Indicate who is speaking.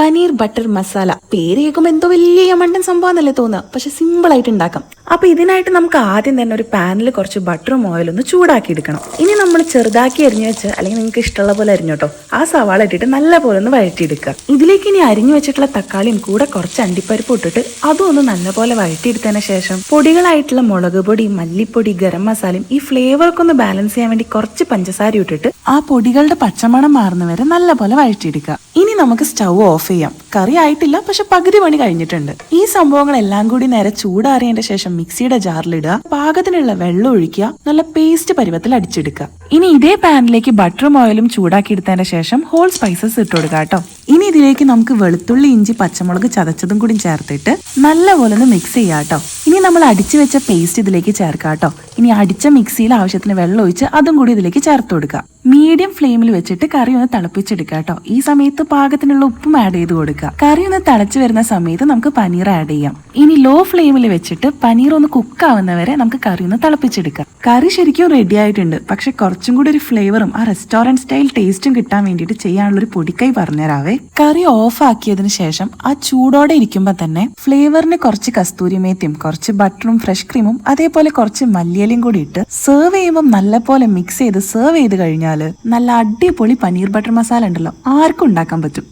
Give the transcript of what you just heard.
Speaker 1: Paneer butter masala. പേര് കേൾക്കുമ്പോൾ എന്തോ വലിയ മണ്ടൻ സംഭവം തോന്നുക, പക്ഷെ സിമ്പിൾ ആയിട്ട് ഉണ്ടാക്കാം. അപ്പൊ ഇതിനായിട്ട് നമുക്ക് ആദ്യം തന്നെ ഒരു പാനിൽ കുറച്ച് ബട്ടറും ഓയിലും ഒന്ന് ചൂടാക്കി എടുക്കണം. ഇനി നമ്മൾ ചെറുതാക്കി അരിഞ്ഞു വെച്ച്, അല്ലെങ്കിൽ നിങ്ങൾക്ക് ഇഷ്ടമുള്ള പോലെ അരിഞ്ഞോട്ടോ, ആ സവാള ഇട്ടിട്ട് നല്ല പോലെ ഒന്ന് വഴറ്റിയെടുക്കുക. ഇതിലേക്ക് ഇനി അരിഞ്ഞു വെച്ചിട്ടുള്ള തക്കാളിയും കൂടെ കുറച്ച് അണ്ടിപ്പരിപ്പ് ഇട്ടിട്ട് അതും ഒന്ന് നല്ലപോലെ വഴറ്റിയെടുത്തതിന് ശേഷം പൊടികളായിട്ടുള്ള മുളക് പൊടി, മല്ലിപ്പൊടി, ഗരം മസാലയും ഈ ഫ്ലേവർക്ക് ഒന്ന് ബാലൻസ് ചെയ്യാൻ വേണ്ടി കുറച്ച് പഞ്ചസാര ഇട്ടിട്ട് ആ പൊടികളുടെ പച്ചമണം മാറുന്നവരെ നല്ലപോലെ വഴറ്റിയെടുക്കുക. ഇനി നമുക്ക് സ്റ്റൗ ഓഫ് ചെയ്യാം. കറി ആയിട്ടില്ല, പക്ഷെ പകുതി പണി കഴിഞ്ഞിട്ടുണ്ട്. ഈ സംഭവങ്ങളെല്ലാം കൂടി നേരെ ചൂടാറിയതിന്റെ ശേഷം മിക്സിയുടെ ജാറിലിടുക. പാകത്തിനുള്ള വെള്ളം ഒഴിക്കുക. നല്ല പേസ്റ്റ് പരുവത്തിൽ അടിച്ചെടുക്കുക. ഇനി ഇതേ പാനിലേക്ക് ബട്ടറും ഓയിലും ചൂടാക്കി എടുത്തതിന്റെ ശേഷം ഹോൾ സ്പൈസസ് ഇട്ട് കൊടുക്കുക കേട്ടോ. ഇനി ഇതിലേക്ക് നമുക്ക് വെളുത്തുള്ളി, ഇഞ്ചി, പച്ചമുളക് ചതച്ചതും കൂടി ചേർത്തിട്ട് നല്ലപോലെ ഒന്ന് മിക്സ് ചെയ്യാം കേട്ടോ. ഇനി നമ്മൾ അടിച്ചു വെച്ച പേസ്റ്റ് ഇതിലേക്ക് ചേർക്കാം കേട്ടോ. ഇനി അടിച്ച മിക്സിയിൽ ആവശ്യത്തിന് വെള്ളം ഒഴിച്ച് അതും കൂടി ഇതിലേക്ക് ചേർത്ത് കൊടുക്കുക. മീഡിയം ഫ്ലെയിമിൽ വെച്ചിട്ട് കറി ഒന്ന് തിളപ്പിച്ചെടുക്കുക കേട്ടോ. ഈ സമയത്ത് പാകത്തിനുള്ള ഉപ്പും ആഡ് ചെയ്ത് കൊടുക്കുക. കറി ഒന്ന് തിളച്ചു വരുന്ന സമയത്ത് നമുക്ക് പനീർ ആഡ് ചെയ്യാം. ഇനി ലോ ഫ്ലെയിമിൽ വെച്ചിട്ട് പനീർ ഒന്ന് കുക്ക് ആവുന്നവരെ നമുക്ക് കറി ഒന്ന് തിളപ്പിച്ചെടുക്കാം. കറി ശരിക്കും റെഡി ആയിട്ടുണ്ട്, പക്ഷെ കുറച്ചും കൂടി ഒരു ഫ്ലേവറും ആ റെസ്റ്റോറന്റ് സ്റ്റൈൽ ടേസ്റ്റും കിട്ടാൻ വേണ്ടിയിട്ട് ചെയ്യാനുള്ള ഒരു പൊടിക്കൈ പറഞ്ഞുതരാവേ. കറി ഓഫ് ആക്കിയതിനു ശേഷം ആ ചൂടോടെ ഇരിക്കുമ്പോൾ തന്നെ ഫ്ലേവറിന് കുറച്ച് കസ്തൂരി മേത്തിയും കുറച്ച് ബട്ടറും ഫ്രഷ് ക്രീമും അതേപോലെ കുറച്ച് മല്ലിയിലയും കൂടി ഇട്ട് സെർവ് ചെയ്യുമ്പോൾ നല്ലപോലെ മിക്സ് ചെയ്ത് സെർവ് ചെയ്ത് കഴിഞ്ഞാൽ നല്ല അടിപൊളി പനീർ ബട്ടർ മസാല ഉണ്ടല്ലോ, ആർക്കും ഉണ്ടാക്കാൻ പറ്റും.